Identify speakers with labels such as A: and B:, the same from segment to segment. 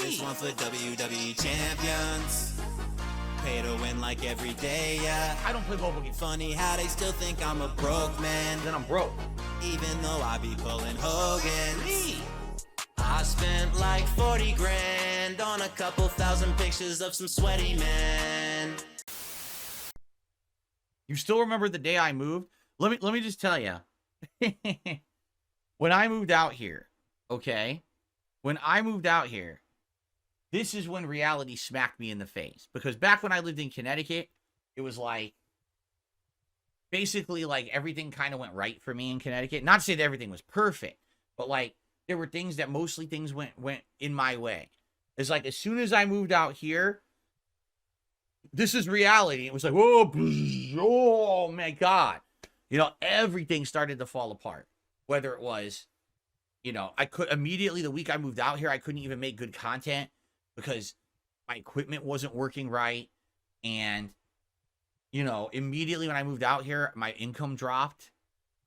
A: This one for WWE champions. Pay to win like every day, yeah.
B: I don't play mobile games.
A: Funny how they still think I'm a broke man.
B: Then I'm broke.
A: Even though I be pulling Hogan's. I spent like 40 grand on a couple thousand pictures of some sweaty men.
B: You still remember the day I moved? Let me just tell you. When I moved out here, okay? When I moved out here, this is when reality smacked me in the face. Because back when I lived in Connecticut, it was like, basically like everything kind of went right for me in Connecticut. Not to say that everything was perfect, but like there were things that mostly things went in my way. It's like as soon as I moved out here, this is reality. It was like, whoa, oh my God. You know, everything started to fall apart. Whether it was, you know, I could immediately the week I moved out here, I couldn't even make good content because my equipment wasn't working right. And, you know, immediately when I moved out here, my income dropped.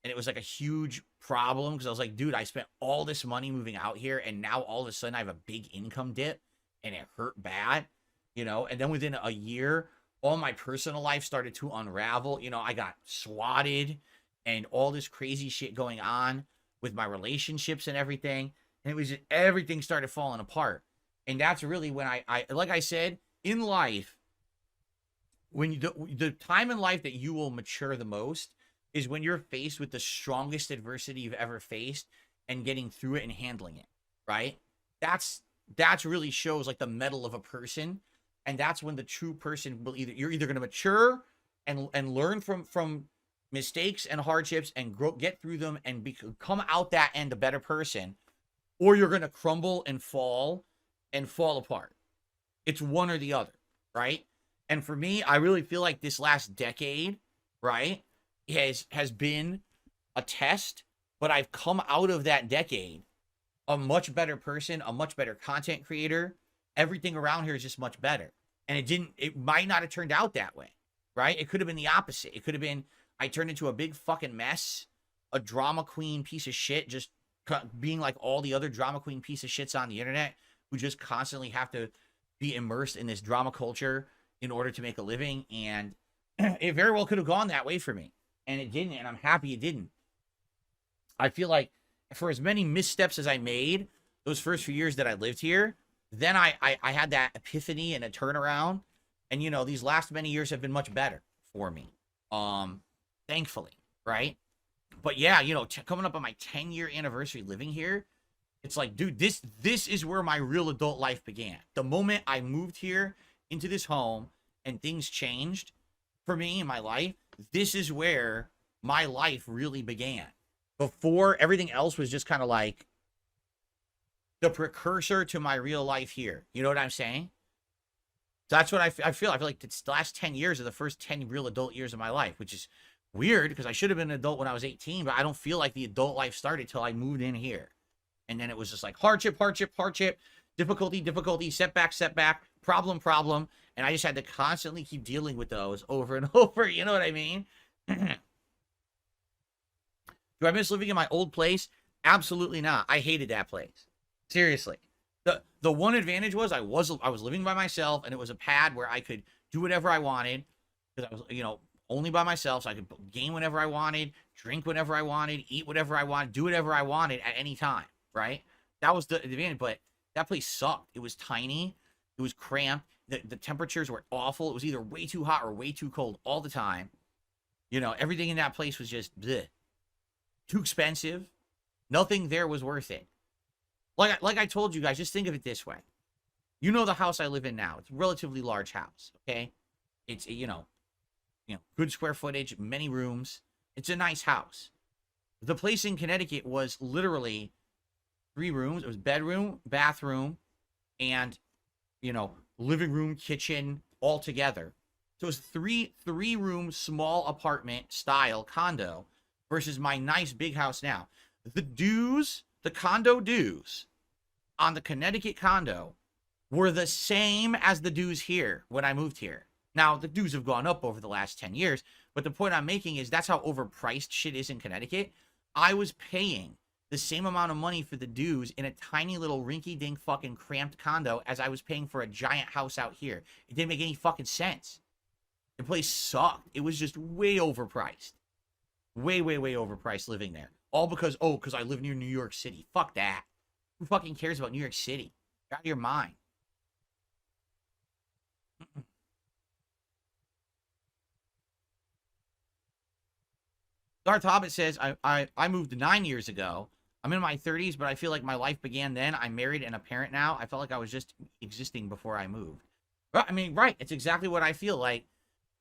B: And it was like a huge problem because I was like, dude, I spent all this money moving out here. And now all of a sudden I have a big income dip and it hurt bad, you know. And then within a year, all my personal life started to unravel. You know, I got swatted and all this crazy shit going on with my relationships and everything. And it was just, everything started falling apart. And that's really when I like I said, in life, when you the time in life that you will mature the most is when you're faced with the strongest adversity you've ever faced and getting through it and handling it, right? That's really shows like the mettle of a person. And that's when the true person will you're either going to mature and learn from mistakes and hardships and grow, get through them and come out that end a better person, or you're going to crumble and fall apart. It's one or the other, right? And for me, I really feel like this last decade, right, has been a test, but I've come out of that decade a much better person, a much better content creator. Everything around here is just much better. And it might not have turned out that way, right? It could have been the opposite. It could have been I turned into a big fucking mess, a drama queen piece of shit, just being like all the other drama queen piece of shits on the internet who just constantly have to be immersed in this drama culture in order to make a living. And it very well could have gone that way for me. And it didn't, and I'm happy it didn't. I feel like for as many missteps as I made those first few years that I lived here, then I had that epiphany and a turnaround. And, you know, these last many years have been much better for me. Thankfully, right? But yeah, you know, coming up on my 10-year anniversary living here, it's like, dude, this is where my real adult life began. The moment I moved here into this home and things changed for me in my life, this is where my life really began. Before, everything else was just kind of like the precursor to my real life here. You know what I'm saying? That's what I feel. I feel like the last 10 years are the first 10 real adult years of my life, which is weird because I should have been an adult when I was 18, but I don't feel like the adult life started till I moved in here. And then it was just like hardship, difficulty, setback, problem. And I just had to constantly keep dealing with those over and over. You know what I mean? Do I miss living in my old place? Absolutely not. I hated that place. Seriously. The one advantage was I was living by myself, and it was a pad where I could do whatever I wanted because I was, you know, only by myself, so I could game whenever I wanted, drink whenever I wanted, eat whatever I wanted, do whatever I wanted at any time, right? That was the advantage, but that place sucked. It was tiny. It was cramped. The temperatures were awful. It was either way too hot or way too cold all the time. You know, everything in that place was just bleh. Too expensive. Nothing there was worth it. Like I told you guys, just think of it this way. You know the house I live in now. It's a relatively large house, okay? It's, you know, good square footage, many rooms. It's a nice house. The place in Connecticut was literally 3 rooms. It was bedroom, bathroom, and, you know, living room, kitchen, all together. So it was three room, small apartment style condo versus my nice big house now. The condo dues on the Connecticut condo were the same as the dues here when I moved here. Now, the dues have gone up over the last 10 years, but the point I'm making is that's how overpriced shit is in Connecticut. I was paying the same amount of money for the dues in a tiny little rinky-dink fucking cramped condo as I was paying for a giant house out here. It didn't make any fucking sense. The place sucked. It was just way overpriced. Way, way, way overpriced living there. All because, because I live near New York City. Fuck that. Who fucking cares about New York City? You're out of your mind. Darth Hobbit says, I moved 9 years ago. I'm in my 30s, but I feel like my life began then. I'm married and a parent now. I felt like I was just existing before I moved. I mean, right. It's exactly what I feel like.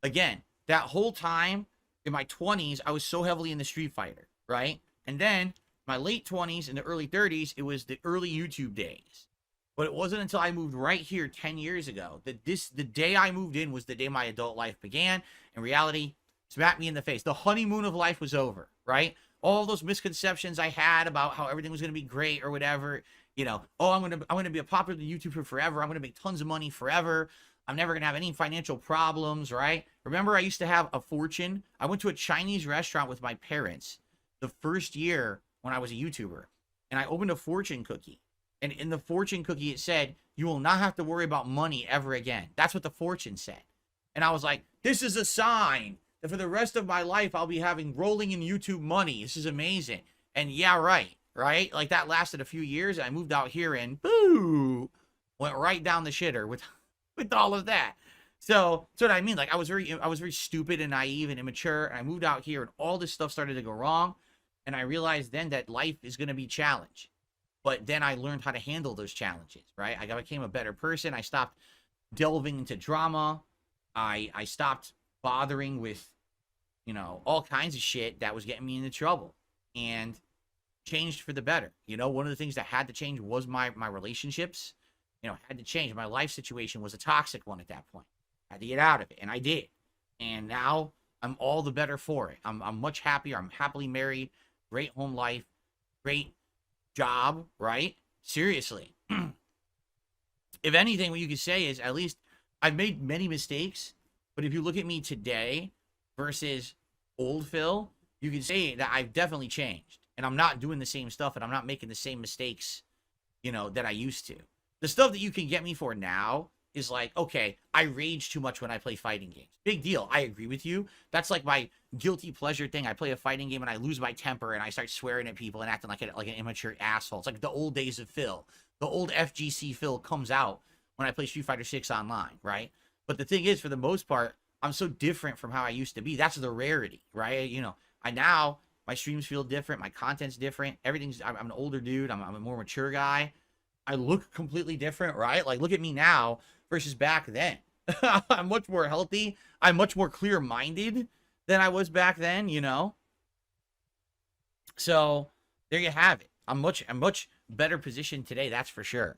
B: Again, that whole time in my 20s, I was so heavily in the Street Fighter, right? And then my late 20s and the early 30s, it was the early YouTube days. But it wasn't until I moved right here 10 years ago that the day I moved in was the day my adult life began. In reality, smacked me in the face. The honeymoon of life was over, right? All those misconceptions I had about how everything was going to be great or whatever, you know, I'm going to be a popular YouTuber forever. I'm going to make tons of money forever. I'm never going to have any financial problems, right? Remember, I used to have a fortune. I went to a Chinese restaurant with my parents the first year when I was a YouTuber, and I opened a fortune cookie. And in the fortune cookie, it said, you will not have to worry about money ever again. That's what the fortune said. And I was like, this is a sign that for the rest of my life, I'll be having rolling in YouTube money. This is amazing. And yeah, right? Like that lasted a few years. I moved out here and boo, went right down the shitter with all of that. So that's what I mean. Like I was very stupid and naive and immature. And I moved out here and all this stuff started to go wrong. And I realized then that life is going to be challenged. But then I learned how to handle those challenges, right? I became a better person. I stopped delving into drama. I stopped bothering with, you know, all kinds of shit that was getting me into trouble, and changed for the better. You know, one of the things that had to change was my relationships. You know, had to change. My life situation was a toxic one at that point. I had to get out of it, and I did. And now I'm all the better for it. I'm much happier. I'm happily married. Great home life. Great job, right? Seriously. If anything, what you could say is at least I've made many mistakes, but if you look at me today versus old Phil, you can say that I've definitely changed, and I'm not doing the same stuff, and I'm not making the same mistakes, you know, that I used to. The stuff that you can get me for now is like, okay, I rage too much when I play fighting games. Big deal. I agree with you. That's like my guilty pleasure thing. I play a fighting game and I lose my temper and I start swearing at people and acting like an immature asshole. It's like the old days of Phil. The old FGC Phil comes out when I play Street Fighter 6 online, right? But the thing is, for the most part, I'm so different from how I used to be. That's the rarity, right? You know, my streams feel different. My content's different. I'm an older dude. I'm a more mature guy. I look completely different, right? Like, look at me now versus back then. I'm much more healthy. I'm much more clear-minded than I was back then, you know? So, there you have it. I'm much better positioned today, that's for sure.